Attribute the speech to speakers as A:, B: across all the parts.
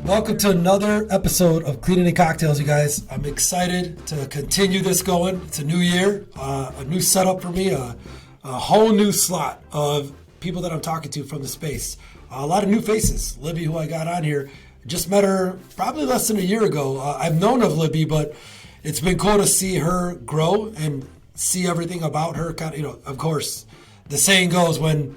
A: Welcome to another episode of Cleaning and Cocktails, you guys. I'm excited to continue this going. It's a new year, a new setup for me, a whole new slot of people that I'm talking to from the space. A lot of new faces. Libby, who I got on here, just met her probably less than a year ago. I've known of Libby, but it's been cool to see her grow and see everything about her. Kind of, of course, the saying goes, when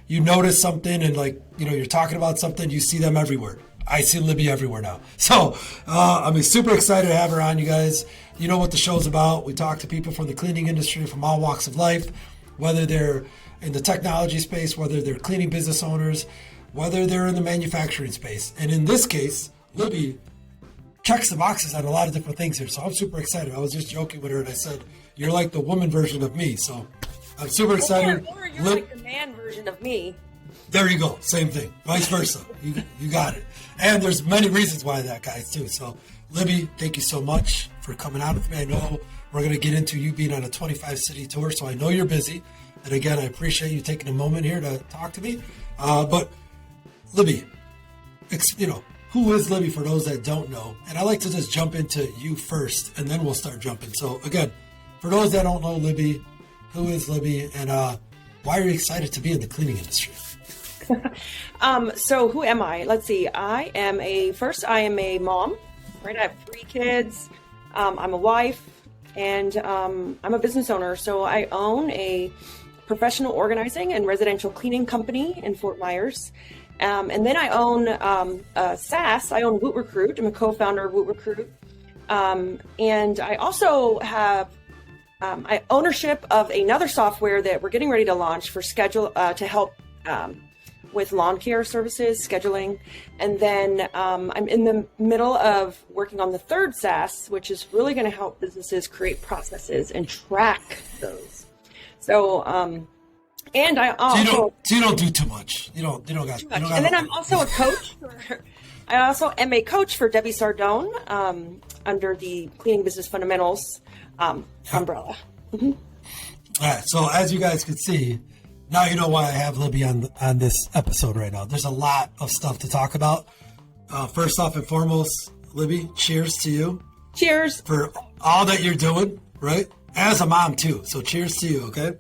A: you notice something and you're talking about something, you see them everywhere. I see Libby everywhere now. So I'm super excited to have her on, you guys. You know what the show's about. We talk to people from the cleaning industry, from all walks of life, whether they're in the technology space, whether they're cleaning business owners, whether they're in the manufacturing space. And in this case, Libby checks the boxes on a lot of different things here. So I'm super excited. I was just joking with her and I said, you're like the woman version of me. So I'm super excited.
B: Or you're like the man version of me.
A: There you go. Same thing. Vice versa. You got it. And there's many reasons why that, guys, too. So, Libby, thank you so much for coming out with me. I know we're going to get into you being on a 25-city tour, so I know you're busy. And again, I appreciate you taking a moment here to talk to me. But, Libby, who is Libby for those that don't know? And I like to just jump into you first, and then we'll start jumping. So, again, for those that don't know Libby, who is Libby, and why are you excited to be in the cleaning industry?
B: So who am I? Let's see. I am a mom, right? I have 3 kids. I'm a wife, and I'm a business owner. So I own a professional organizing and residential cleaning company in Fort Myers. And then I own a SaaS. I own Woot Recruit. I'm a co-founder of Woot Recruit. And I also have ownership of another software that we're getting ready to launch for to help with lawn care services, scheduling. And then I'm in the middle of working on the 3rd SaaS, which is really going to help businesses create processes and track those. So, and I also...
A: So you don't do too much. You don't got too much.
B: And then I'm also a coach. I also am a coach for Debbie Sardone under the Cleaning Business Fundamentals umbrella. Mm-hmm.
A: All right. So as you guys can see, now you know why I have Libby on this episode right now. There's a lot of stuff to talk about. First off and foremost, Libby, cheers to you.
B: Cheers.
A: For all that you're doing, right? As a mom too. So cheers to you, okay?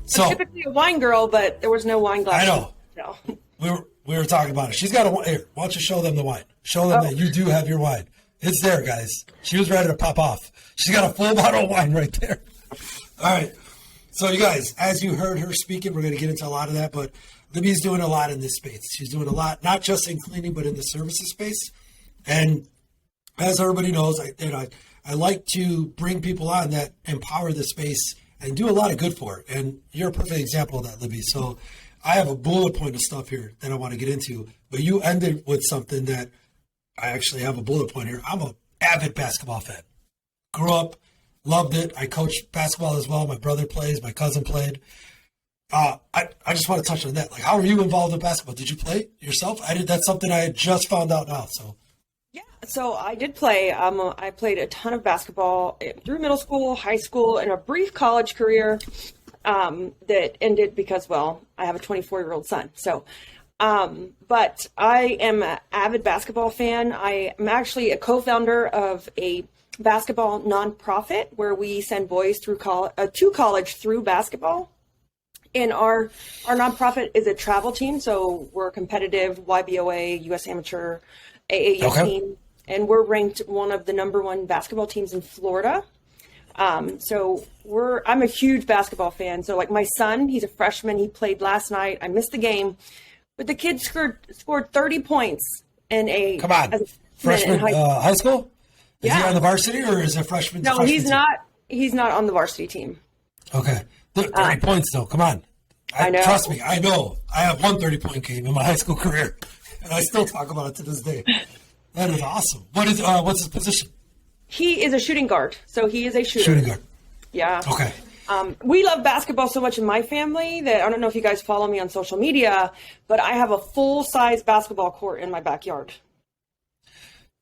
A: So
B: I'm typically a wine girl, but there was no wine glass.
A: I know.
B: No.
A: We were talking about it. She's got a wine. Here, why don't you show them the wine? Show them that you do have your wine. It's there, guys. She was ready to pop off. She's got a full bottle of wine right there. All right. So, you guys, as you heard her speaking, we're going to get into a lot of that, but Libby's doing a lot in this space. She's doing a lot, not just in cleaning, but in the services space. And as everybody knows, I like to bring people on that empower the space and do a lot of good for it. And you're a perfect example of that, Libby. So I have a bullet point of stuff here that I want to get into, but you ended with something that I actually have a bullet point here. I'm an avid basketball fan. Grew up, loved it. I coached basketball as well. My brother plays. My cousin played. I just want to touch on that. Like, how are you involved in basketball? Did you play yourself? I did. That's something I had just found out now. So.
B: Yeah, so I did play. I played a ton of basketball through middle school, high school, and a brief college career that ended because, I have a 24-year-old son. So, but I am an avid basketball fan. I am actually a co-founder of a basketball nonprofit where we send boys through to college through basketball. And our nonprofit is a travel team, so we're a competitive YBOA, U.S. Amateur, AAU team, and we're ranked one of the #1 basketball teams in Florida. So I'm a huge basketball fan. So like my son, he's a freshman. He played last night. I missed the game, but the kid scored 30 points in a
A: freshman high school. Is he on the varsity or is it freshman?
B: No, he's not. He's not on the varsity team.
A: Okay, 30 points though. Come on,
B: I know.
A: Trust me, I know. I have one 30-point game in my high school career, and I still talk about it to this day. That is awesome. What's his position?
B: He is a shooting guard. So he is a shooter.
A: Shooting guard.
B: Yeah.
A: Okay.
B: We love basketball so much in my family that I don't know if you guys follow me on social media, but I have a full-size basketball court in my backyard.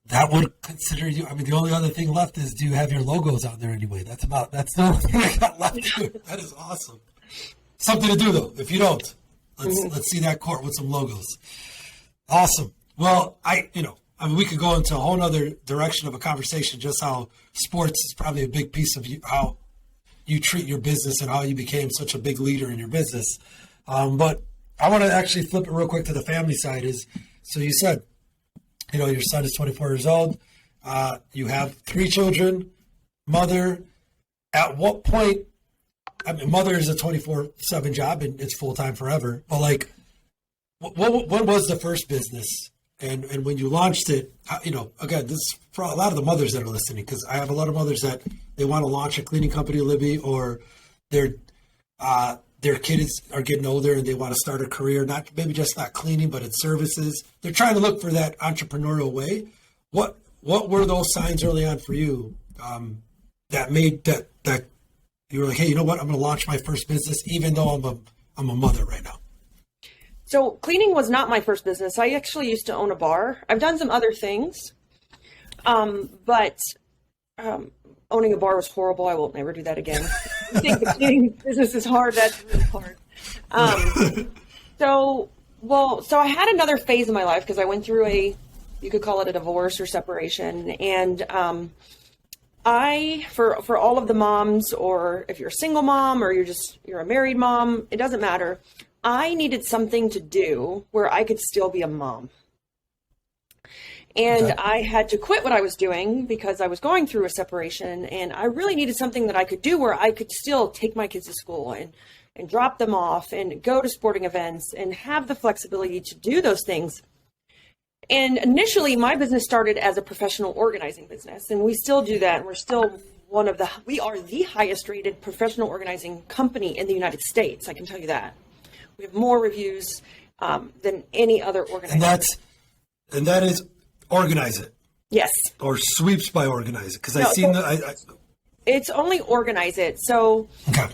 A: That would consider you. I mean, the only other thing left is, do you have your logos on there anyway? That's the only thing I got left. That is awesome. Something to do though. If you don't, Let's see that court with some logos. Awesome. Well, we could go into a whole other direction of a conversation, just how sports is probably a big piece of how you treat your business and how you became such a big leader in your business. But I want to actually flip it real quick to the family side. So you said, your son is 24 years old. You have 3 children, mother. At what point, mother is a 24/7 job and it's full-time forever. But like, what was the first business? And when you launched it, again, this is for a lot of the mothers that are listening, because I have a lot of mothers that they want to launch a cleaning company, Libby, or their kids are getting older and they want to start a career, not cleaning, but in services. They're trying to look for that entrepreneurial way. What were those signs early on for you that made that you were like, hey, you know what? I'm going to launch my first business, even though I'm a mother right now.
B: So cleaning was not my first business. I actually used to own a bar. I've done some other things, but owning a bar was horrible. I will never do that again. I think the cleaning business is hard. That's really hard. So I had another phase in my life because I went through you could call it a divorce or separation. And for all of the moms, or if you're a single mom or you're a married mom, it doesn't matter. I needed something to do where I could still be a mom. And okay. I had to quit what I was doing because I was going through a separation, and I really needed something that I could do where I could still take my kids to school and drop them off and go to sporting events and have the flexibility to do those things. And initially my business started as a professional organizing business, and we still do that. And we're still we are the highest rated professional organizing company in the United States. I can tell you that. We have more reviews than any other organization.
A: And that is Organize It.
B: Yes.
A: Or Sweeps by Organize It. Because
B: it's only Organize It. So,
A: okay.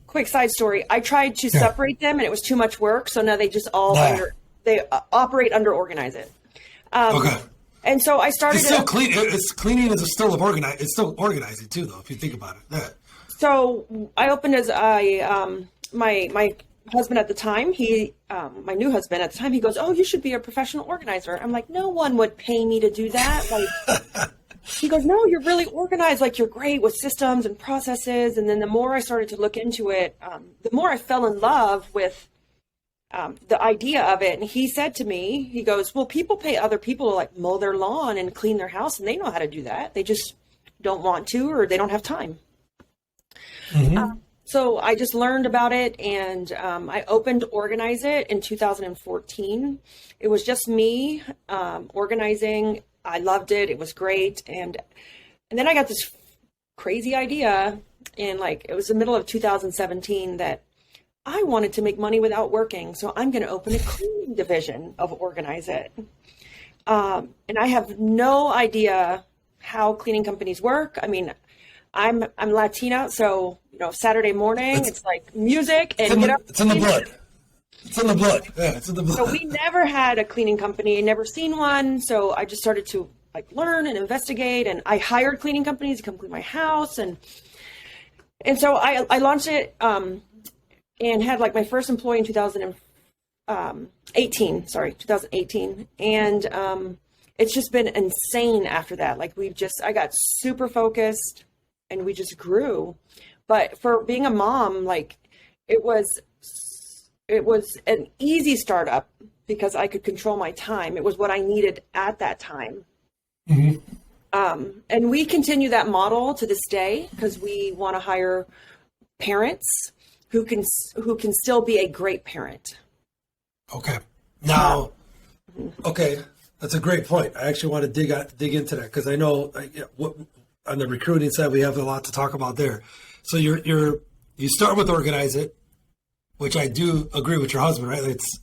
B: Quick side story. I tried to separate them, and it was too much work. So now they just operate under Organize It.
A: Okay.
B: And so I started.
A: It's still clean. It's cleaning is still It's still organizing too, though, if you think about it. Yeah.
B: So I opened as my husband at the time, my new husband at the time, he goes, "Oh, you should be a professional organizer." I'm like, no one would pay me to do that. Like, he goes, "No, you're really organized. Like, you're great with systems and processes." And then the more I started to look into it, the more I fell in love with the idea of it. And he said to me, he goes, "Well, people pay other people to like mow their lawn and clean their house, and they know how to do that. They just don't want to, or they don't have time." Mm-hmm. So I just learned about it, and I opened Organize It in 2014. It was just me organizing. I loved it. It was great. And then I got this crazy idea it was the middle of 2017 that I wanted to make money without working. So I'm going to open a cleaning division of Organize It. And I have no idea how cleaning companies work. I mean, I'm Latina, so Saturday morning it's like music and get up.
A: It's in the blood. It's in the blood. Yeah, it's in the blood.
B: So we never had a cleaning company, never seen one. So I just started to learn and investigate, and I hired cleaning companies to come clean my house, and so I launched it and had my first employee in 2018, and it's just been insane after that. I got super focused, and we just grew. But for being a mom, it was an easy startup because I could control my time. It was what I needed at that time. Mm-hmm. And we continue that model to this day because we want to hire parents who can still be a great parent. Okay.
A: Now, okay, that's a great point. I actually want to dig into that because I know on the recruiting side we have a lot to talk about there. So you start with Organize It, which I do agree with your husband, right? It's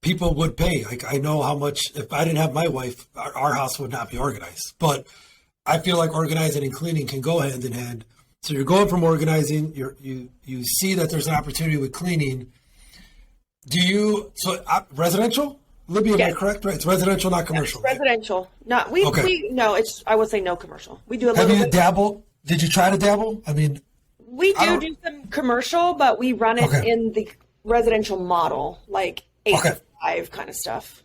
A: people would pay. I know how much, if I didn't have my wife, our house would not be organized. But I feel like organizing and cleaning can go hand in hand. So you're going from organizing, you see that there's an opportunity with cleaning. Residential? Libby, am I correct? Right, it's residential, not commercial.
B: Yes, residential. Right? I would say no commercial. We do a little.
A: Have you dabbled? Did you try to dabble? I mean,
B: We do some commercial, but we run it in the residential model, like 8 to 5 kind of stuff.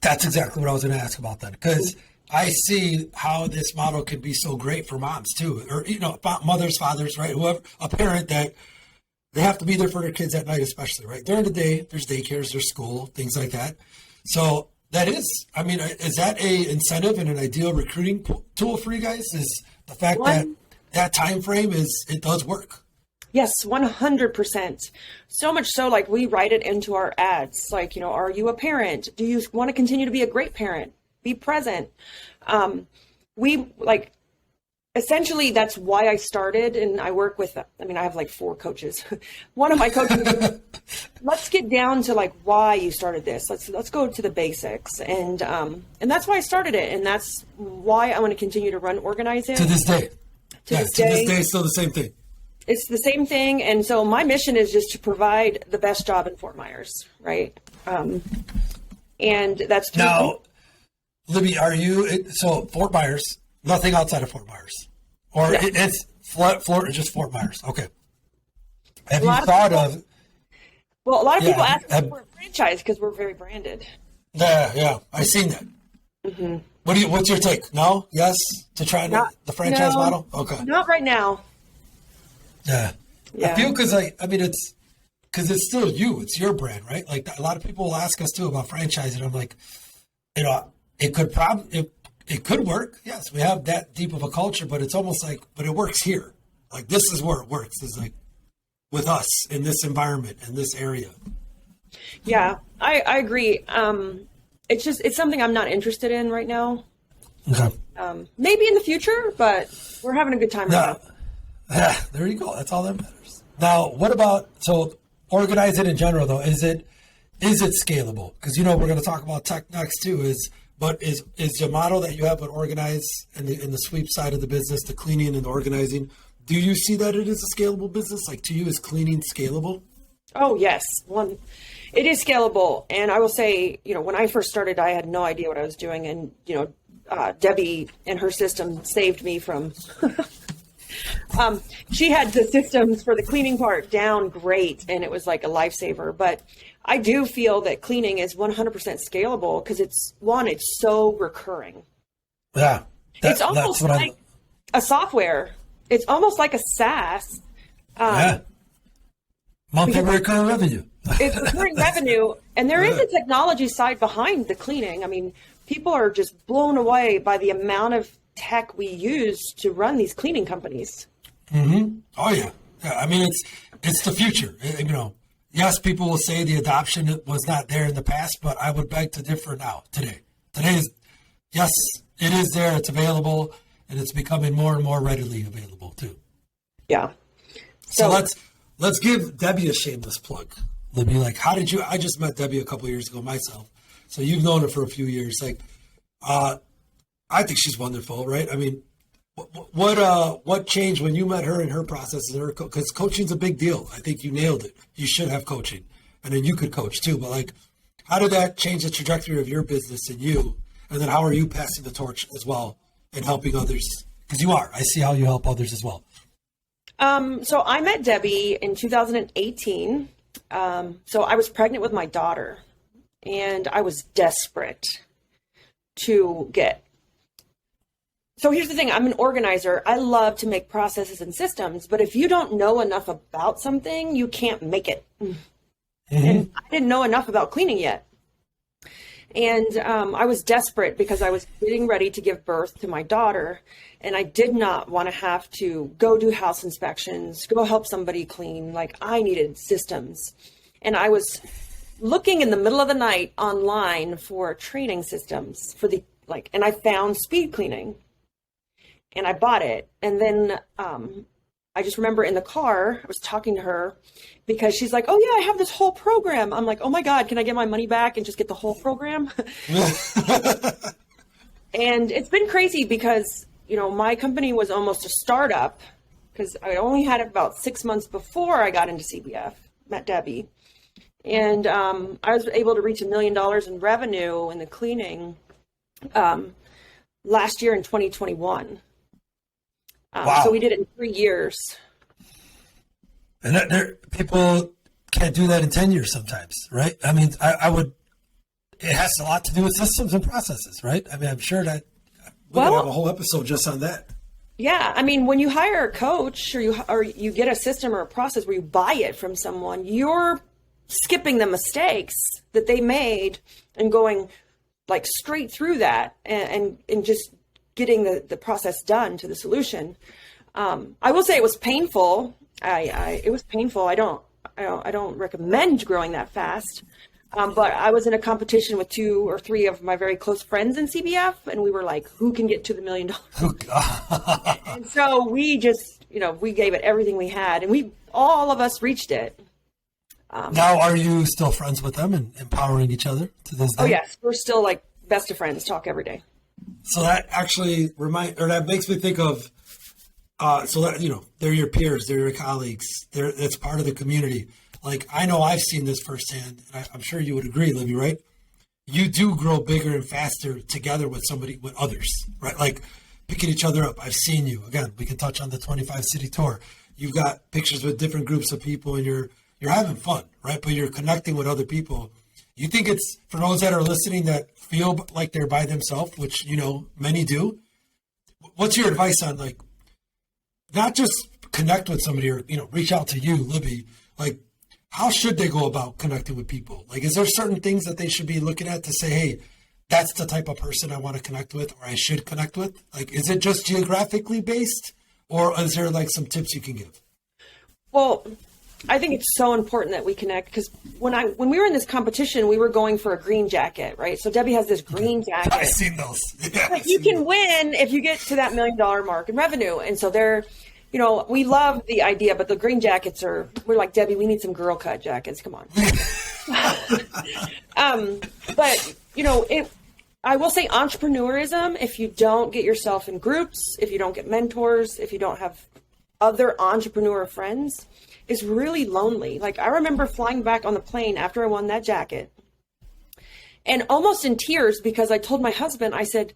A: That's exactly what I was going to ask about then, because I see how this model can be so great for moms too, or mothers, fathers, right? Whoever, a parent that they have to be there for their kids at night, especially, right? During the day, there's daycares, there's school, things like that. So that is, I mean, is that a incentive and an ideal recruiting tool for you guys? Is the fact that time frame it does work?
B: Yes, 100%. So much so, like, we write it into our ads. Like, are you a parent? Do you want to continue to be a great parent? Be present. Essentially, that's why I started, and I work with, I have like 4 coaches. One of my coaches, let's get down to like why you started this. Let's go to the basics. And that's why I started it. And that's why I want to continue to organize it.
A: To this day.
B: To this day,
A: it's still the same thing.
B: It's the same thing. And so my mission is just to provide the best job in Fort Myers, right? And that's
A: now, Libby, so Fort Myers, nothing outside of Fort Myers, or it's Florida, just Fort Myers. Okay. Have you thought of?
B: Well, a lot of people ask us for a franchise because we're very branded.
A: Yeah, I've seen that. Mm-hmm. What's your take? No, yes, to try the franchise model. Okay.
B: Not right now.
A: Yeah. I feel because it's still you. It's your brand, right? Like a lot of people will ask us too about franchising. I'm like, it could work. Yes, we have that deep of a culture, but it's almost like, but it works here. Like this is where it works. Is like with us in this environment in this area.
B: Yeah, I agree. It's something I'm not interested in right now.
A: Okay.
B: Maybe in the future, but we're having a good time right now.
A: Yeah, there you go. That's all that matters. Now, what about, organize it in general though? Is it scalable? Because we're going to talk about tech next too. Is the model that you have with organize in the sweep side of the business, the cleaning and the organizing, do you see that it is a scalable business? Like to you, is cleaning scalable?
B: Oh yes, it is scalable. And I will say, when I first started, I had no idea what I was doing, and Debbie and her system saved me from. She had the systems for the cleaning part down great, and it was like a lifesaver. But I do feel that cleaning is 100% scalable because it's so recurring.
A: Yeah.
B: It's almost like a software. It's almost like a SaaS.
A: Monthly recurring revenue.
B: It's recurring revenue. And there is a technology side behind the cleaning. I mean, people are just blown away by the amount of tech we use to run these cleaning companies.
A: Mm-hmm. Oh yeah. I mean, it's the future. Yes, people will say the adoption was not there in the past, but I would beg to differ now. Today is, yes, it is there. It's available, and it's becoming more and more readily available too.
B: Yeah.
A: So let's give Debbie a shameless plug. Libby, like, how did you? I just met Debbie a couple of years ago myself, so you've known her for a few years. Like, I think she's wonderful, right? I mean, what changed when you met her and her process and her because coaching's a big deal. I think you nailed it. You should have coaching, and then you could coach too. But like, how did that change the trajectory of your business and you? And then how are you passing the torch as well and helping others? Because you are. I see how you help others as well.
B: So I met Debbie in 2018. So I was pregnant with my daughter, and I was desperate to get. So here's the thing. I'm an organizer. I love to make processes and systems, but if you don't know enough about something, you can't make it. Mm-hmm. And I didn't know enough about cleaning yet. And I was desperate because I was getting ready to give birth to my daughter, and I did not want to have to go do house inspections, go help somebody clean. Like, I needed systems. And I was looking in the middle of the night online for training systems for and I found speed cleaning, and I bought it. And then I just remember in the car, I was talking to her because she's like, oh yeah, I have this whole program. I'm like, oh my God, can I get my money back and just get the whole program? And it's been crazy because, my company was almost a startup because I only had it about 6 months before I got into CBF, met Debbie. And I was able to reach $1 million in revenue in the cleaning last year in 2021.
A: Wow.
B: So we did it in 3 years.
A: And people can't do that in 10 years sometimes, right? I mean, it has a lot to do with systems and processes, right? I mean, I'm sure that we could have a whole episode just on that.
B: Yeah. I mean, when you hire a coach or you get a system or a process where you buy it from someone, you're skipping the mistakes that they made and going like straight through that and just getting the process done to the solution. I will say it was painful. It was painful. I don't recommend growing that fast. But I was in a competition with 2 or 3 of my very close friends in CBF, and we were like, who can get to the $1 million? And so we just, we gave it everything we had, and all of us reached it.
A: Now, are you still friends with them and empowering each other to this day?
B: Oh, yes. We're still like best of friends, talk every day.
A: So that actually that makes me think of, they're your peers, they're your colleagues, it's part of the community. Like, I know I've seen this firsthand, and I'm sure you would agree, Libby, right? You do grow bigger and faster together with others, right? Like, picking each other up. I've seen you. Again, we can touch on the 25-city tour. You've got pictures with different groups of people, and you're having fun, right? But you're connecting with other people. You think it's, for those that are listening that feel like they're by themselves, which, many do, what's your advice on, like, not just connect with somebody or, reach out to you, Libby, like, how should they go about connecting with people? Like, is there certain things that they should be looking at to say, hey, that's the type of person I want to connect with or I should connect with? Like, is it just geographically based or is there like some tips you can give?
B: Well, I think it's so important that we connect because when we were in this competition, we were going for a green jacket, right? So Debbie has this green jacket.
A: I've seen those. Yeah,
B: you can win if you get to that $1 million mark in revenue. And so we love the idea, but the green jackets we're like, Debbie, we need some girl cut jackets. Come on. But, I will say entrepreneurism, if you don't get yourself in groups, if you don't get mentors, if you don't have other entrepreneur friends, is really lonely. Like, I remember flying back on the plane after I won that jacket and almost in tears because I told my husband, I said,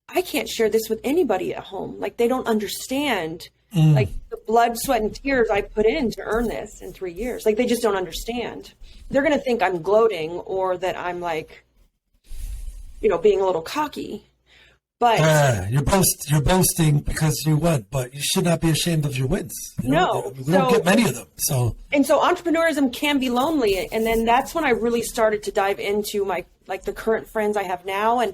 B: I can't share this with anybody at home. Like, they don't understand like the blood, sweat, and tears I put in to earn this in 3 years. Like, they just don't understand. They're going to think I'm gloating or that I'm like, being a little cocky. But
A: you're boasting because you won, but you should not be ashamed of your wins. We don't get many of them. So
B: entrepreneurism can be lonely. And then that's when I really started to dive into the current friends I have now. And,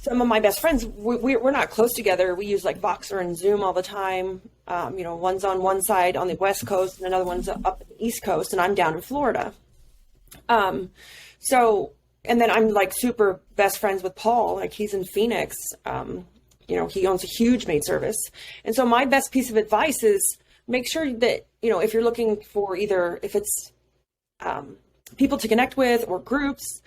B: some of my best friends, we're not close together. We use like Voxer and Zoom all the time. One's on one side on the West Coast and another one's up at the East Coast, and I'm down in Florida. And then I'm like super best friends with Paul. Like, he's in Phoenix. He owns a huge maid service. And so my best piece of advice is make sure that, if you're looking for if it's people to connect with or groups,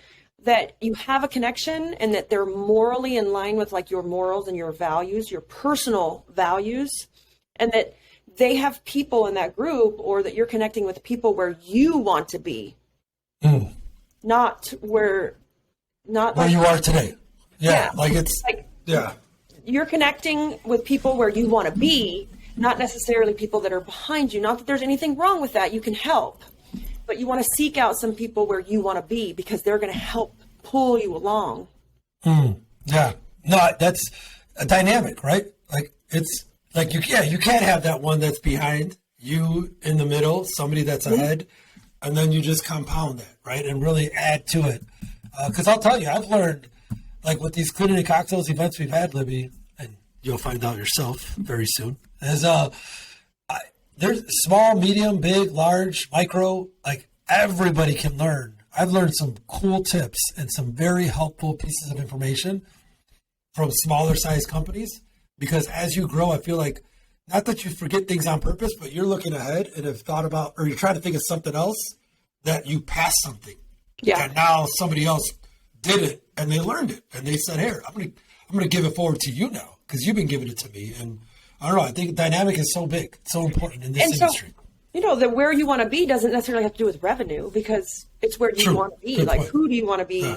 B: that you have a connection and that they're morally in line with like your morals and your values, your personal values, and that they have people in that group or that you're connecting with people where you want to be. Not where you
A: are today. Yeah. Like, it's like, yeah.
B: You're connecting with people where you want to be, not necessarily people that are behind you. Not that there's anything wrong with that. You can help, but you want to seek out some people where you want to be because they're going to help pull you along.
A: Yeah. No, that's a dynamic, right? Like, it's like, you can't have that one that's behind you in the middle, somebody that's ahead. And then you just compound that, right? And really add to it. Because I'll tell you, I've learned, like with these Cleaning and Cocktails events we've had, Libby, and you'll find out yourself very soon, is there's small, medium, big, large, micro, like everybody can learn. I've learned some cool tips and some very helpful pieces of information from smaller size companies. Because as you grow, I feel like, not that you forget things on purpose, but you're looking ahead and have thought about, or you're trying to think of something else that you passed something.
B: Yeah.
A: And now somebody else did it and they learned it and they said, here, I'm going to give it forward to you now because you've been giving it to me. And I don't know, I think dynamic is so big, so important in this industry.
B: That where you want to be doesn't necessarily have to do with revenue because it's where you want to be.
A: Good
B: like,
A: point.
B: Who do you want to be?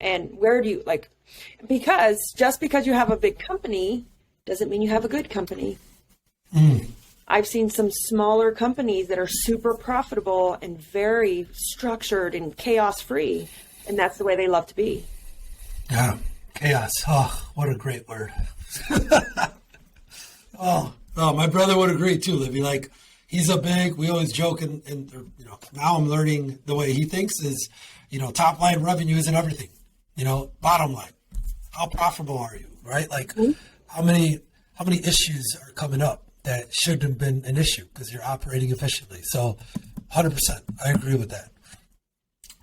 B: And where do you because just because you have a big company doesn't mean you have a good company. I've seen some smaller companies that are super profitable and very structured and chaos free. And that's the way they love to be.
A: Yeah. Chaos. Oh, what a great word. Oh, my brother would agree too, Libby. Like, we always joke and now I'm learning the way he thinks is, top line revenue isn't everything. Bottom line, how profitable are you, right? Like, how many issues are coming up that shouldn't have been an issue because you're operating efficiently. So 100%, I agree with that.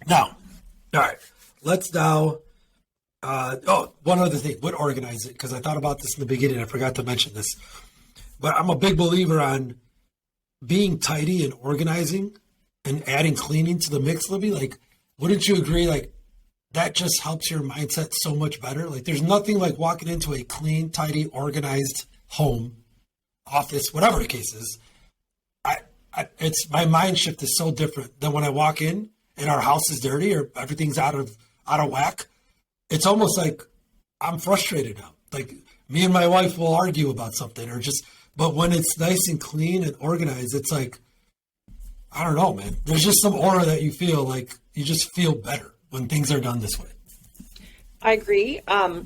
A: Now, all right, let's now, one other thing, would organize it, because I thought about this in the beginning. I forgot to mention this, but I'm a big believer on being tidy and organizing and adding cleaning to the mix, Libby. Like, wouldn't you agree? Like, that just helps your mindset so much better. Like, there's nothing like walking into a clean, tidy, organized home, office, whatever the case is. It's my mind shift is so different than when I walk in and our house is dirty or everything's out of whack. It's almost like I'm frustrated now. Like, me and my wife will argue about something but when it's nice and clean and organized, it's like, I don't know, man. There's just some aura that you feel like you just feel better when things are done this way.
B: I agree. I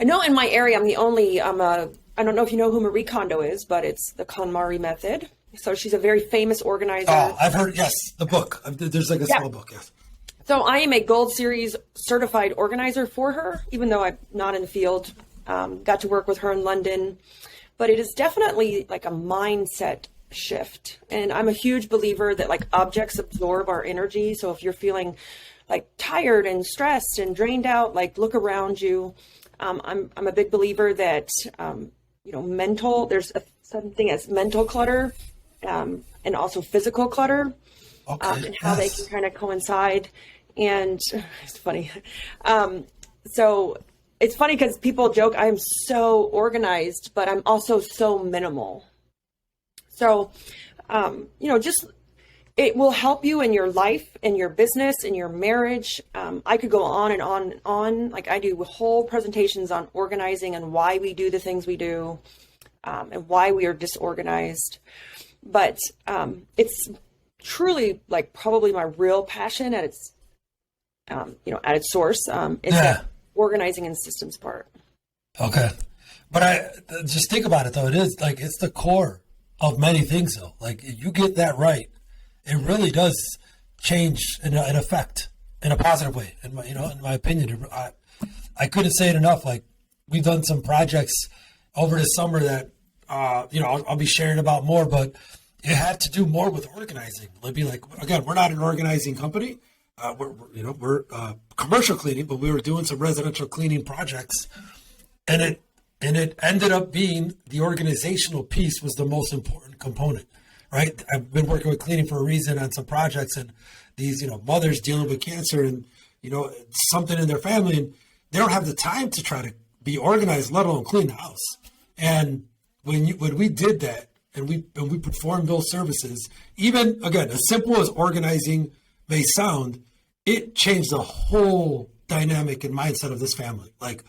B: know in my area, I don't know if you know who Marie Kondo is, but it's the KonMari method. So she's a very famous organizer. Oh,
A: I've heard, yes, the book. There's like a small book, yes.
B: So I am a Gold Series certified organizer for her, even though I'm not in the field. Got to work with her in London. But it is definitely like a mindset shift. And I'm a huge believer that like objects absorb our energy. So if you're feeling like tired and stressed and drained out, like look around you. I'm a big believer that, there's something as mental clutter and also physical clutter and how they can kind of coincide. And it's funny. So it's funny because people joke, I'm so organized, but I'm also so minimal. So, it will help you in your life, in your business, in your marriage. I could go on and on and on. Like I do whole presentations on organizing and why we do the things we do and why we are disorganized. But it's truly like probably my real passion at its, at its source is the organizing and systems part.
A: Okay. But I just think about it though. It is like, it's the core of many things though. Like you get that right. It really does change an effect in a positive way. In my opinion, I couldn't say it enough. Like we've done some projects over the summer that, I'll be sharing about more, but it had to do more with organizing. Libby, like, again, we're not an organizing company. We're commercial cleaning, but we were doing some residential cleaning projects and it ended up being the organizational piece was the most important component. Right. I've been working with cleaning for a reason on some projects and these, mothers dealing with cancer and, something in their family and they don't have the time to try to be organized, let alone clean the house. And when we did that and we performed those services, even again, as simple as organizing may sound, it changed the whole dynamic and mindset of this family. Like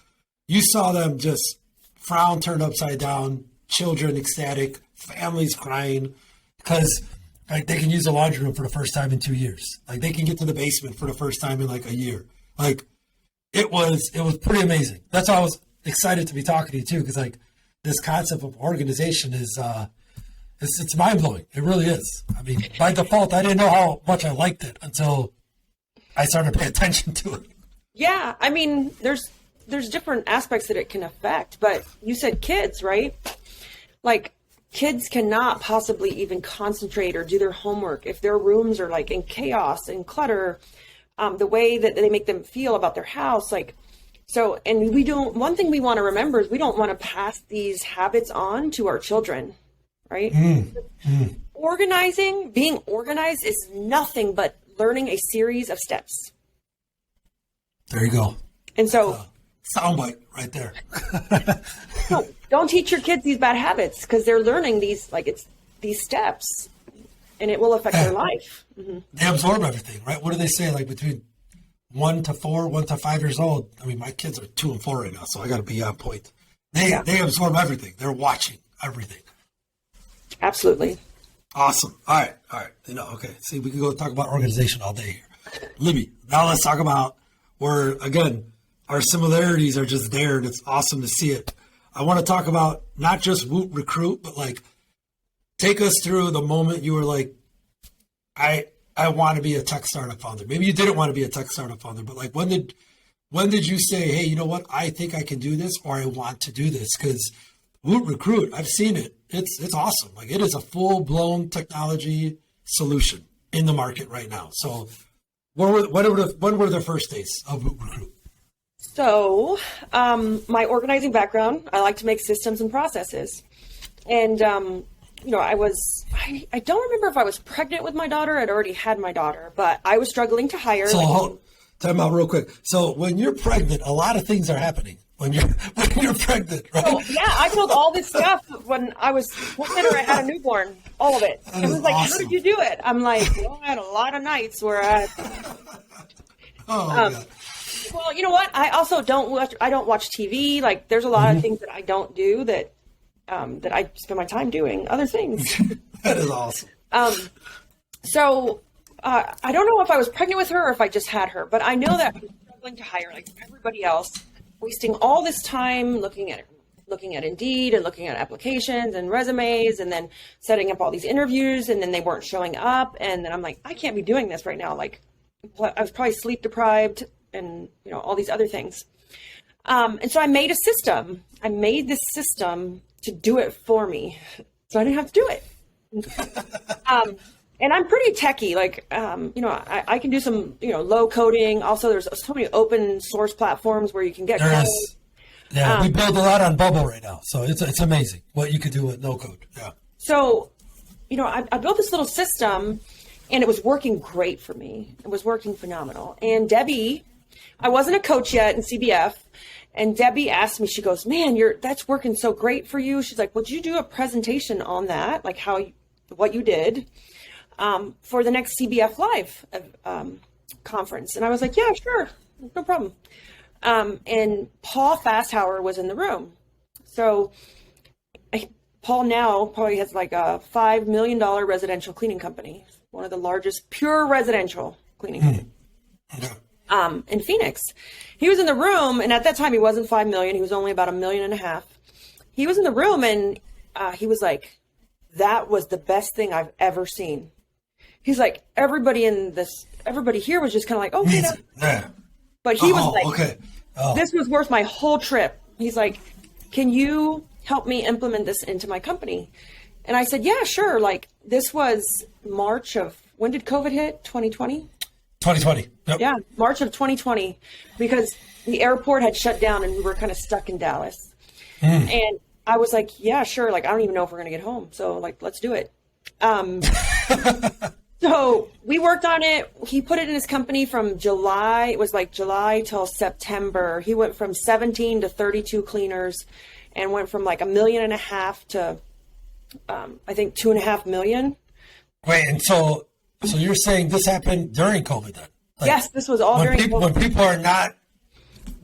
A: you saw them just frown turned upside down, children ecstatic, families crying. Because like they can use the laundry room for the first time in 2 years. Like they can get to the basement for the first time in like a year. Like it was pretty amazing. That's why I was excited to be talking to you too. Because like this concept of organization is it's mind blowing. It really is. I mean, by default, I didn't know how much I liked it until I started to pay attention to it.
B: Yeah, I mean, there's different aspects that it can affect. But you said kids, right? Like. Kids cannot possibly even concentrate or do their homework if their rooms are like in chaos and clutter, the way that they make them feel about their house. Like, so, and one thing we want to remember is we don't want to pass these habits on to our children, right? Being organized is nothing but learning a series of steps.
A: There you go.
B: And so,
A: soundbite right there.
B: No, don't teach your kids these bad habits because they're learning these steps and it will affect their life. Mm-hmm.
A: They absorb everything, right? What do they say? Like between 1 to 4, 1 to 5 years old. I mean, my kids are 2 and 4 right now, so I got to be on point. They absorb everything. They're watching everything.
B: Absolutely.
A: Awesome. All right. Okay. See, we can go talk about organization all day here. Libby, now let's talk about where, again, our similarities are just there, and it's awesome to see it. I want to talk about not just Woot Recruit, but like take us through the moment you were like, I want to be a tech startup founder. Maybe you didn't want to be a tech startup founder, but like when did you say, hey, you know what? I think I can do this, or I want to do this? Because Woot Recruit, I've seen it. It's awesome. Like it is a full-blown technology solution in the market right now. So when were the first days of Woot Recruit?
B: So my organizing background, I like to make systems and processes. And, I don't remember if I was pregnant with my daughter. I'd already had my daughter, but I was struggling to hire.
A: So time out real quick. So when you're pregnant, a lot of things are happening. When you're pregnant, right?
B: So, yeah, I told all this stuff when I was pregnant or I had a newborn, all of it. It was like, awesome. How did you do it? I'm like, well, I had a lot of nights where God. Well, you know what? I also don't watch TV. Like there's a lot of things that I don't do that I spend my time doing other things.
A: That is awesome.
B: So I don't know if I was pregnant with her or if I just had her, but I know that I was struggling to hire like everybody else, wasting all this time looking at Indeed and looking at applications and resumes and then setting up all these interviews and then they weren't showing up. And then I'm like, I can't be doing this right now. Like I was probably sleep deprived and, all these other things. And so I made a system. I made this system to do it for me. So I didn't have to do it. And I'm pretty techie. Like, I can do some, low coding. Also, there's so many open source platforms where you can get code.
A: Yeah, we build a lot on Bubble right now. So it's amazing what you could do with no code. Yeah.
B: So, I built this little system and it was working great for me. It was working phenomenal. And Debbie, I wasn't a coach yet in CBF. And Debbie asked me, she goes, man, that's working so great for you. She's like, would you do a presentation on that? Like what you did for the next CBF Live conference. And I was like, yeah, sure. No problem. And Paul Fasthauer was in the room. So Paul now probably has like a $5 million residential cleaning company. One of the largest pure residential cleaning companies. In Phoenix. He was in the room, and at that time he wasn't 5 million, he was only about $1.5 million. He was in the room and he was like, that was the best thing I've ever seen. He's like, everybody here was just kind of like, okay.
A: Yeah.
B: But he was like, this was worth my whole trip. He's like, can you help me implement this into my company? And I said, yeah, sure. Like this was when did COVID hit? 2020?
A: 2020. Yep.
B: Yeah, March of 2020, because the airport had shut down and we were kind of stuck in Dallas. And I was like, yeah, sure. Like, I don't even know if we're going to get home. So like, let's do it. So we worked on it. He put it in his company from July. It was like July till September. He went from 17 to 32 cleaners and went from like $1.5 million to, I think 2.5 million.
A: Wait, and so you're saying this happened during COVID then? Like,
B: yes, this was all during COVID.
A: When people are not,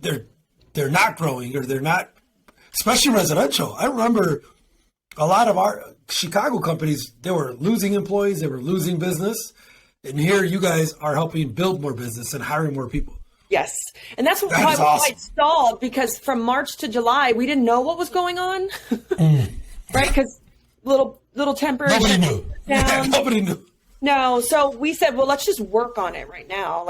A: they're not growing or they're not, especially residential. I remember a lot of our Chicago companies, they were losing employees, they were losing business. And here you guys are helping build more business and hiring more people.
B: Yes. And that's why awesome. It stalled, because from March to July, we didn't know what was going on. Right? Because little temporary.
A: Nobody knew. Yeah, nobody knew.
B: No. So we said, well, let's just work on it right now.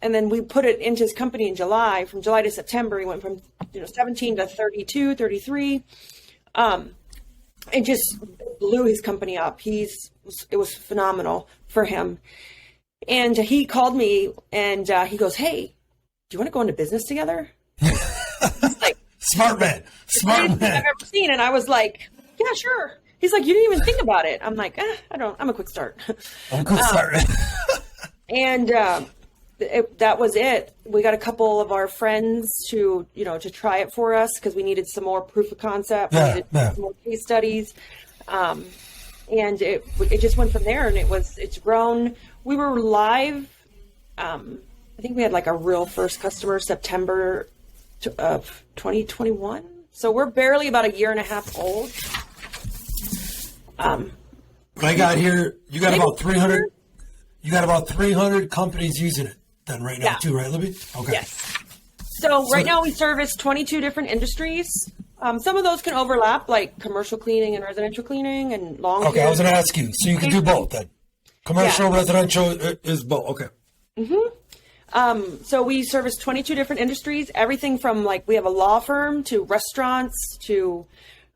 B: And then we put it into his company in July. From July to September, he went from 17 to 32, 33. And just blew his company up. It was phenomenal for him. And he called me and he goes, hey, do you want to go into business together? He's like,
A: smart man.
B: I've ever seen. And I was like, yeah, sure. He's like, you didn't even think about it. I'm like, I'm a quick start.
A: I'm a quick start.
B: And that was it. We got a couple of our friends to try it for us because we needed some more proof of concept. We needed some more case studies. And it just went from there, and it's grown. We were live. I think we had like a real first customer September of 2021. So we're barely about 1.5 years old.
A: What I got here, you got about 300. You got about 300 companies using it then right now too, right, Libby? Okay.
B: Yes. So right now we service 22 different industries. Some of those can overlap, like commercial cleaning and residential cleaning and lawn care.
A: Okay, I was going to ask you. So you can do both then. Commercial, residential is both. Okay.
B: So we service 22 different industries, everything from we have a law firm to restaurants to,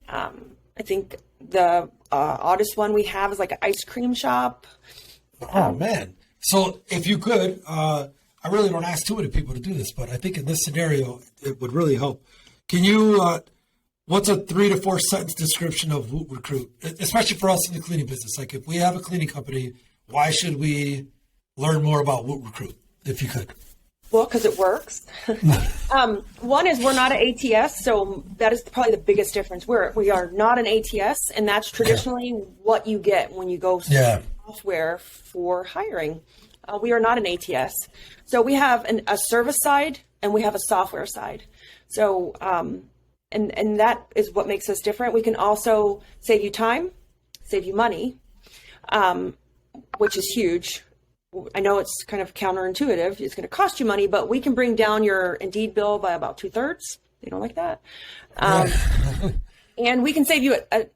B: I think the oddest one we have is an ice cream shop.
A: Oh, man. So if you could, I really don't ask too many people to do this, but I think in this scenario, it would really help. Can you, what's a 3 to 4 sentence description of Woot Recruit, especially for us in the cleaning business? If we have a cleaning company, why should we learn more about Woot Recruit, if you could?
B: Well, because it works. One is we're not an ATS, so that is probably the biggest difference. We are not an ATS, and that's traditionally what you get when you go software for hiring. We are not an ATS. So we have a service side and we have a software side. So, and that is what makes us different. We can also save you time, save you money, which is huge. I know it's kind of counterintuitive. It's going to cost you money, but we can bring down your Indeed bill by about 2/3. They don't like that. And we can save you a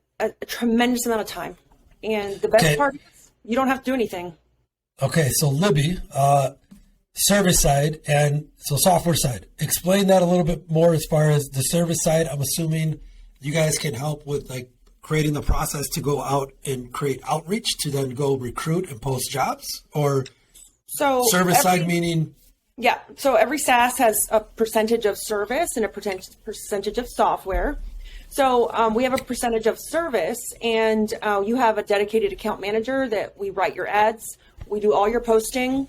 B: tremendous amount of time. And the best part is you don't have to do anything.
A: Okay, so Libby, service side and so software side. Explain that a little bit more as far as the service side. I'm assuming you guys can help with creating the process to go out and create outreach to then go recruit and post jobs, or service side meaning?
B: Yeah. So every SaaS has a percentage of service and a percentage of software. So we have a percentage of service, and you have a dedicated account manager that we write your ads. We do all your posting.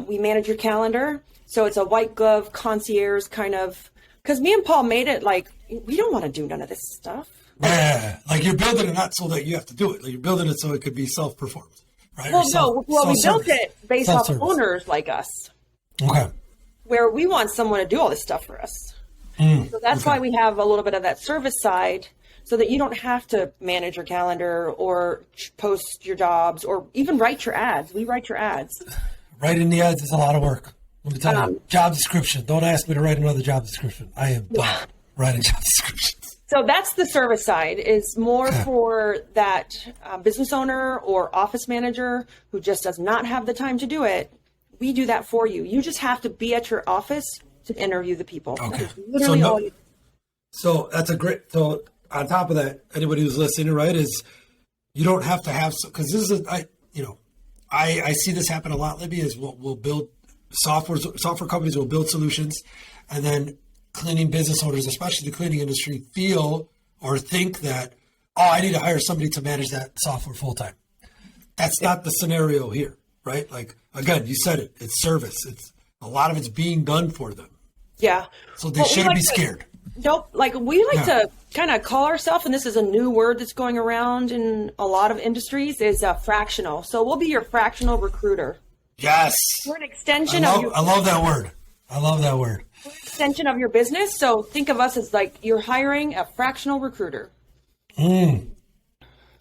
B: We manage your calendar. So it's a white glove concierge kind of, because me and Paul made it we don't want to do none of this stuff.
A: Yeah, you're building it not so that you have to do it. You're building it so it could be self-performed, right?
B: Well, we built it based off owners like us.
A: Okay.
B: Where we want someone to do all this stuff for us. So that's why we have a little bit of that service side, so that you don't have to manage your calendar or post your jobs or even write your ads. We write your ads. Writing
A: the ads is a lot of work. Let me tell you. Job description. Don't ask me to write another job description. I am done writing job descriptions.
B: So that's the service side, is more for that business owner or office manager who just does not have the time to do it. We do that for you. You just have to be at your office to interview the people.
A: Okay. So that's a great, so on top of that, anybody who's listening, right, is you don't have to have, because this is, I see this happen a lot, Libby, is we'll build software companies will build solutions, and then cleaning business owners, especially the cleaning industry, feel or think that, I need to hire somebody to manage that software full time. That's not the scenario here, right? Again, you said it, it's service. It's a lot of it's being done for them.
B: Yeah.
A: So they shouldn't be scared.
B: Nope. We like to kind of call ourselves, and this is a new word that's going around in a lot of industries, is fractional. So we'll be your fractional recruiter.
A: Yes.
B: We're an extension
A: I love that word. I love that word.
B: We're an extension of your business. So think of us as you're hiring a fractional recruiter.
A: And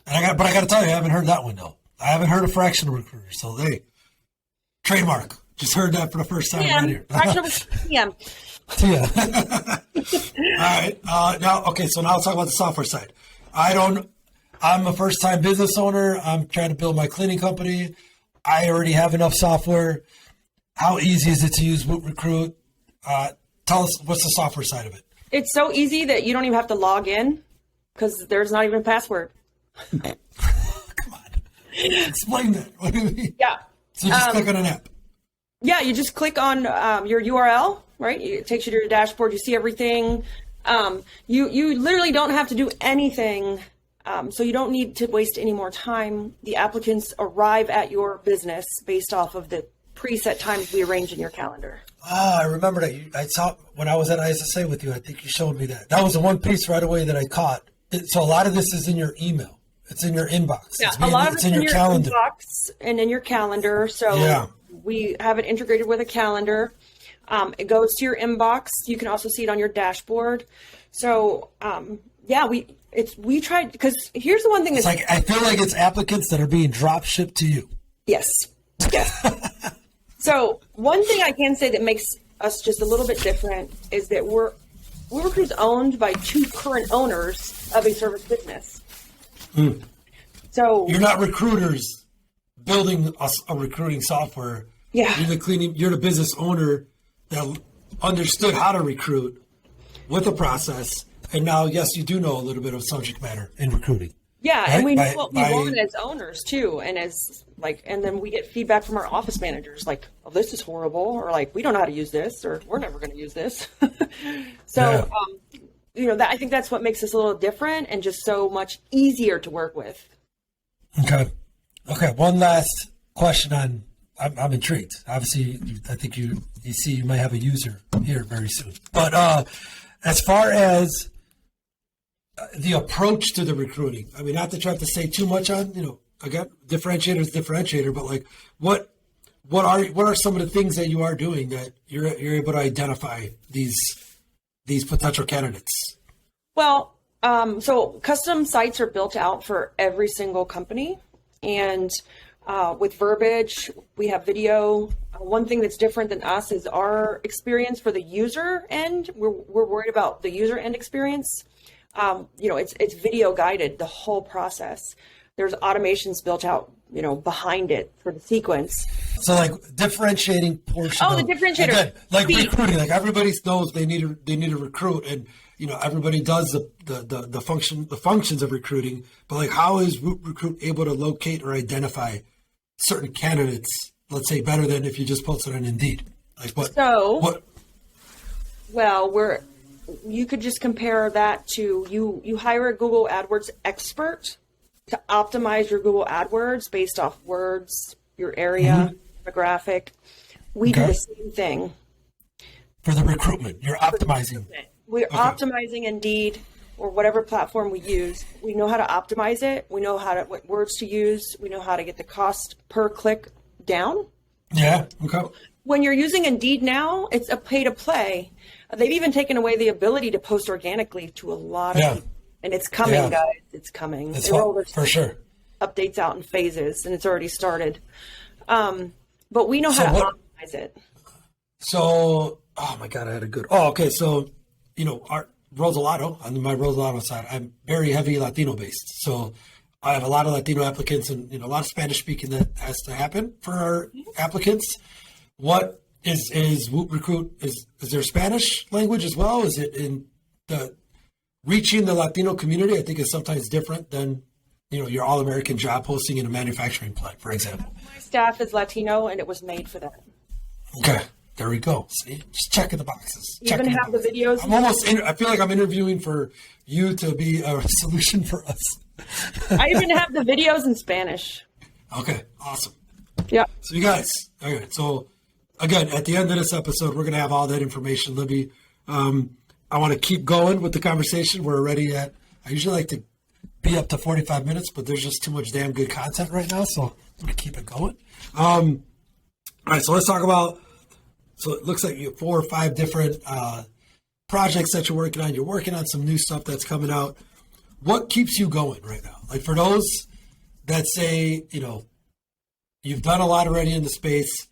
A: I got to tell you, I haven't heard that one though. I haven't heard a fractional recruiter. So trademark. Just heard that for the first time right here.
B: Fractional TM.
A: All right. Now let's talk about the software side. I'm a first-time business owner. I'm trying to build my cleaning company. I already have enough software. How easy is it to use Woot Recruit? Tell us, what's the software side of it?
B: It's so easy that you don't even have to log in, because there's not even a password.
A: Come on. Explain that. What do you mean?
B: Yeah.
A: So just click on an app.
B: Yeah, you just click on your URL, right? It takes you to your dashboard. You see everything. You literally don't have to do anything. So you don't need to waste any more time. The applicants arrive at your business based off of the preset times we arrange in your calendar.
A: I remember that. I saw when I was at ISSA with you. I think you showed me that. That was the one piece right away that I caught. So a lot of this is in your email. It's in your inbox.
B: Yeah, a lot of it's in your calendar. Inbox and in your calendar. So we have it integrated with a calendar. It goes to your inbox. You can also see it on your dashboard. So we tried, because here's the one thing
A: It's
B: that's
A: like, I feel like it's applicants that are being drop shipped to you.
B: yes. So one thing I can say that makes us just a little bit different is that Woot Recruit's owned by two current owners of a service business. So
A: You're not recruiters building a recruiting software.
B: Yeah.
A: You're the business owner that understood how to recruit with a process. And now, yes, you do know a little bit of subject matter in recruiting.
B: yeah,
A: Right?
B: and we know what we want as owners too, and and then we get feedback from our office managers like, "Oh, this is horrible," or like, "We don't know how to use this," or "We're never going to use this." So, that I think that's what makes us a little different and just so much easier to work with.
A: Okay. One last question on. I'm intrigued. Obviously, I think you see you might have a user here very soon. But as far as the approach to the recruiting, I mean, not to try to say too much on, again, differentiator is differentiator, but like, what are some of the things that you are doing that you're able to identify these potential candidates?
B: Well, so custom sites are built out for every single company, and with verbiage, we have video. One thing that's different than us is our experience for the user end. We're worried about the user end experience. It's video guided, the whole process. There's automations built out, behind it for the sequence.
A: So like differentiating portion.
B: Oh, the differentiator.
A: Again, like
B: Speed.
A: recruiting, like everybody knows they need to recruit, and everybody does the functions of recruiting. But like, how is Woot Recruit able to locate or identify certain candidates? Let's say better than if you just posted on Indeed. Like what?
B: So
A: what?
B: Well, you could just compare that to you hire a Google AdWords expert to optimize your Google AdWords based off words, your area, demographic. We do the same thing.
A: For the recruitment, you're optimizing.
B: We're optimizing Indeed or whatever platform we use. We know how to optimize it. We know what words to use. We know how to get the cost per click down.
A: Yeah. Okay.
B: When you're using Indeed now, it's a pay to play. They've even taken away the ability to post organically to a lot of people. And it's coming, guys. It's coming.
A: It's for sure.
B: Updates out in phases, and it's already started. But we know how to optimize it.
A: So, oh my God, I had a good. Oh, okay. So, our Rosalato, on my Rosalato side, I'm very heavy Latino based. So I have a lot of Latino applicants and, a lot of Spanish speaking that has to happen for our applicants. What is Woot Recruit? Is there Spanish language as well? Is it in the reaching the Latino community? I think is sometimes different than, your all-American job posting in a manufacturing plant, for example.
B: My staff is Latino, and it was made for that.
A: Okay. There we go. See, just checking the boxes.
B: You even have the videos.
A: I feel like I'm interviewing for you to be a solution for us.
B: I even have the videos in Spanish.
A: Okay, awesome.
B: Yeah.
A: So you guys, okay. So again, at the end of this episode, we're going to have all that information, Libby. I want to keep going with the conversation. We're already at, I usually like to be up to 45 minutes, but there's just too much damn good content right now. So I'm going to keep it going. All right. So let's talk about, so it looks like you have 4 or 5 different projects that you're working on. You're working on some new stuff that's coming out. What keeps you going right now? Like for those that say, you've done a lot already in the space.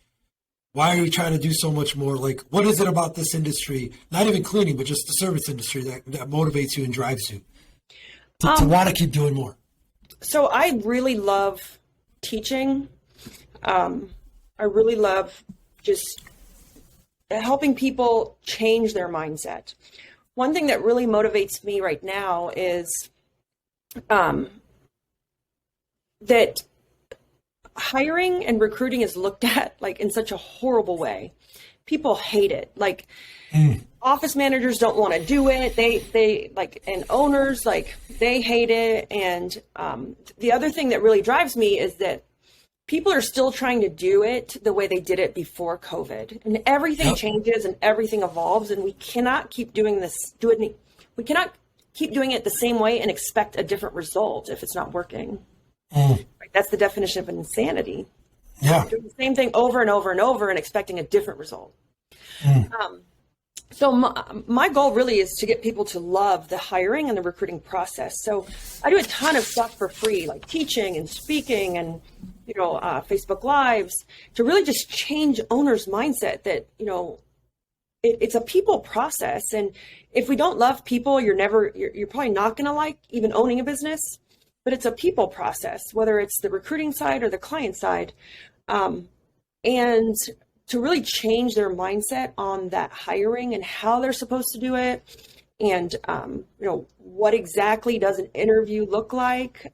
A: Why are you trying to do so much more? Like, what is it about this industry, not even cleaning, but just the service industry that motivates you and drives you to want to keep doing more?
B: So I really love teaching. I really love just helping people change their mindset. One thing that really motivates me right now is that hiring and recruiting is looked at like in such a horrible way. People hate it. Like office managers don't want to do it. They like, and owners, like they hate it. And the other thing that really drives me is that people are still trying to do it the way they did it before COVID, and everything changes and everything evolves, and we cannot keep doing this. We cannot keep doing it the same way and expect a different result if it's not working. Right? That's the definition of insanity.
A: Yeah.
B: Doing the same thing over and over and over and expecting a different result. So my goal really is to get people to love the hiring and the recruiting process. So I do a ton of stuff for free, like teaching and speaking and, Facebook Lives, to really just change owners' mindset that, it's a people process. And if we don't love people, you're probably not going to like even owning a business, but it's a people process, whether it's the recruiting side or the client side. And to really change their mindset on that hiring and how they're supposed to do it. And, what exactly does an interview look like?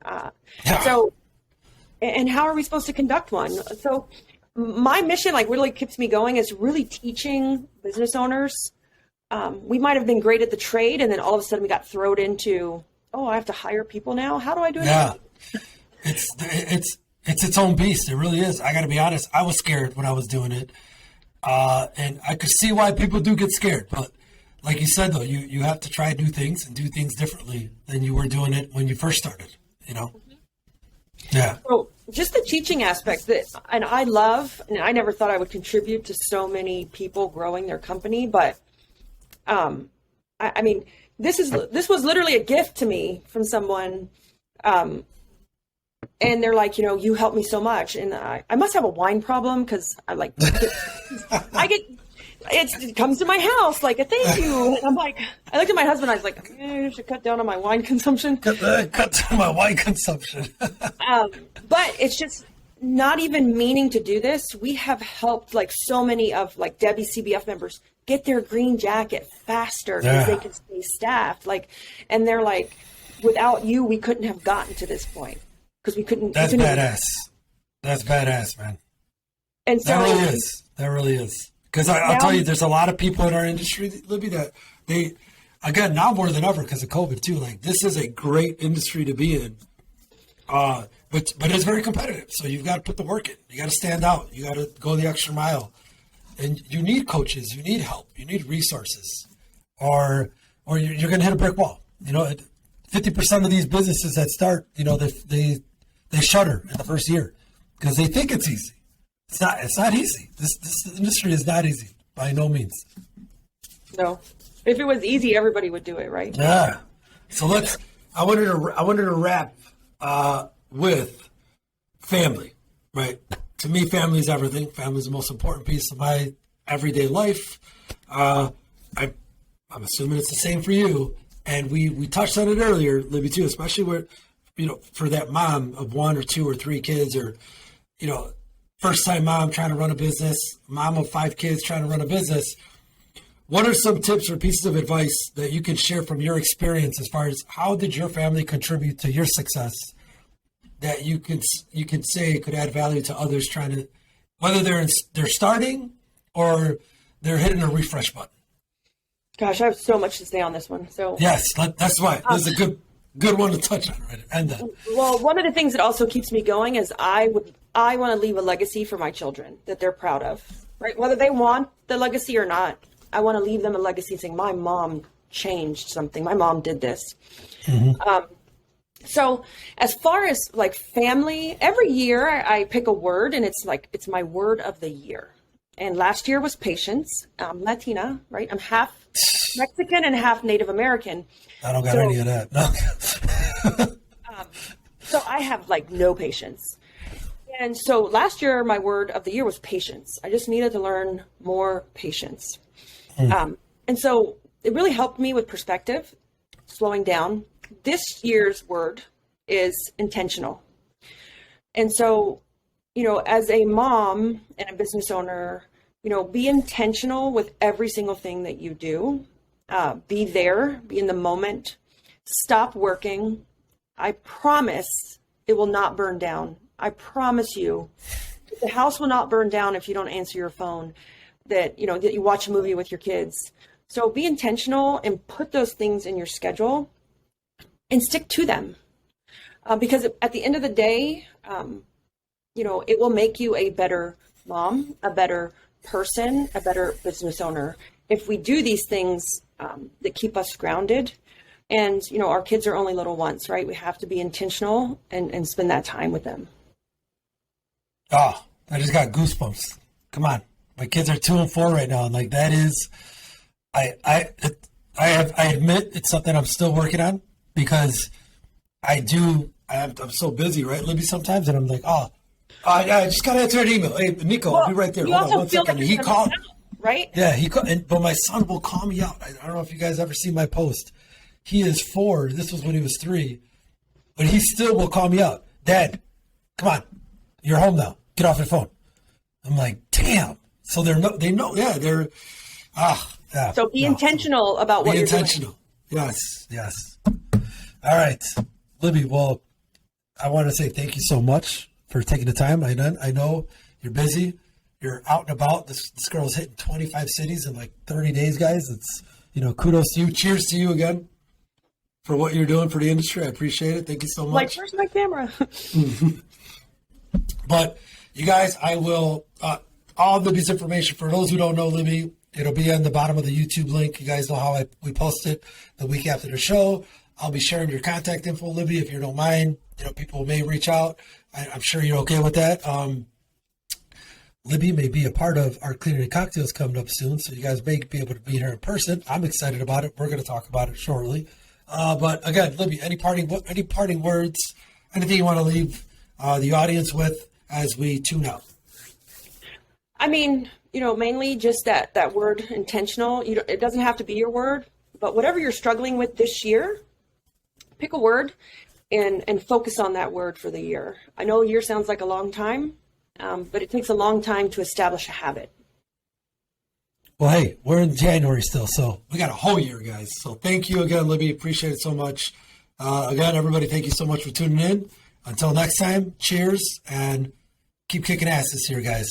B: And how are we supposed to conduct one? So my mission, really keeps me going, is really teaching business owners. We might've been great at the trade, and then all of a sudden we got thrown into, I have to hire people now. How do I do it?
A: Yeah, it's its own beast. It really is. I got to be honest. I was scared when I was doing it. And I could see why people do get scared. But like you said, though, you have to try new things and do things differently than you were doing it when you first started, Yeah.
B: So just the teaching aspect and I love, and I never thought I would contribute to so many people growing their company, but I mean, this was literally a gift to me from someone. And they're like, you helped me so much. And I must have a wine problem, because it comes to my house like a thank you. And I'm like, I looked at my husband, I was like, I should cut down on my wine consumption.
A: Cut down my wine consumption.
B: But it's just not even meaning to do this. We have helped so many of Debbie's CBF members get their green jacket faster because they can stay staffed. And they're like, without you, we couldn't have gotten to this point. Because we couldn't.
A: That's badass. That's badass, man.
B: And so
A: that really is. Because I'll tell you, there's a lot of people in our industry, Libby, that again, now more than ever because of COVID too. This is a great industry to be in. But it's very competitive. So you've got to put the work in. You got to stand out. You got to go the extra mile. And you need coaches. You need help. You need resources. Or you're going to hit a brick wall. 50% of these businesses that start, they shudder in the first year because they think it's easy. It's not easy. This industry is not easy by no means.
B: No. If it was easy, everybody would do it, right?
A: Yeah. So I wanted to wrap with family, right? To me, family is everything. Family is the most important piece of my everyday life. I'm assuming it's the same for you. And we touched on it earlier, Libby, too, especially where, for that mom of 1 or 2 or 3 kids, or, first time mom trying to run a business, mom of 5 kids trying to run a business. What are some tips or pieces of advice that you can share from your experience as far as how did your family contribute to your success that you can say could add value to others trying to, whether they're starting or they're hitting a refresh button?
B: Gosh, I have so much to say on this one. So
A: yes, that's why this is a good one to touch on, right? And
B: well, one of the things that also keeps me going is I want to leave a legacy for my children that they're proud of, right? Whether they want the legacy or not, I want to leave them a legacy saying my mom changed something. My mom did this. Mm-hmm. So as far as family, every year I pick a word, and it's my word of the year. And last year was patience. I'm Latina, right? I'm half Mexican and half Native American.
A: I don't got any of that. No.
B: So I have no patience. And so last year, my word of the year was patience. I just needed to learn more patience. And so it really helped me with perspective, slowing down. This year's word is intentional. And so, as a mom and a business owner, be intentional with every single thing that you do. Be there, be in the moment, stop working. I promise it will not burn down. I promise you the house will not burn down if you don't answer your phone, that you watch a movie with your kids. So be intentional and put those things in your schedule and stick to them. Because at the end of the day, it will make you a better mom, a better person, a better business owner. If we do these things that keep us grounded, and, our kids are only little once, right? We have to be intentional and spend that time with them.
A: Oh, I just got goosebumps. Come on. My kids are 2 and 4 right now, and like that is, I admit it's something I'm still working on because I'm so busy, right, Libby? Sometimes, and I'm like, I just gotta answer an email. Hey, Nico, I'll be right there. Hold on 1 second. He called,
B: right?
A: Yeah, but my son will call me out. I don't know if you guys ever see my post. He is 4. This was when he was 3, but he still will call me out. Dad, come on, you're home now. Get off your phone. I'm like, damn. So they know. Yeah, they're. Yeah.
B: So be intentional about what you're doing. Be intentional.
A: Yes. All right, Libby. Well, I want to say thank you so much for taking the time. I know you're busy. You're out and about. This girl's hitting 25 cities in like 30 days, guys. It's, kudos to you. Cheers to you again for what you're doing for the industry. I appreciate it. Thank you so much.
B: Like, where's my camera?
A: But you guys, I will, all of Libby's information, for those who don't know Libby, it'll be on the bottom of the YouTube link. You guys know how we post it the week after the show. I'll be sharing your contact info, Libby, if you don't mind. People may reach out. I'm sure you're okay with that. Libby may be a part of our Cleaning and Cocktails coming up soon, so you guys may be able to meet her in person. I'm excited about it. We're going to talk about it shortly. But again, Libby, any parting words, anything you want to leave the audience with as we tune out?
B: I mean, mainly just that word intentional. It doesn't have to be your word, but whatever you're struggling with this year, pick a word and focus on that word for the year. I know a year sounds like a long time, but it takes a long time to establish a habit.
A: Well, hey, we're in January still, so we got a whole year, guys. So thank you again, Libby. Appreciate it so much. Again, everybody, thank you so much for tuning in. Until next time, cheers, and keep kicking ass this year, guys.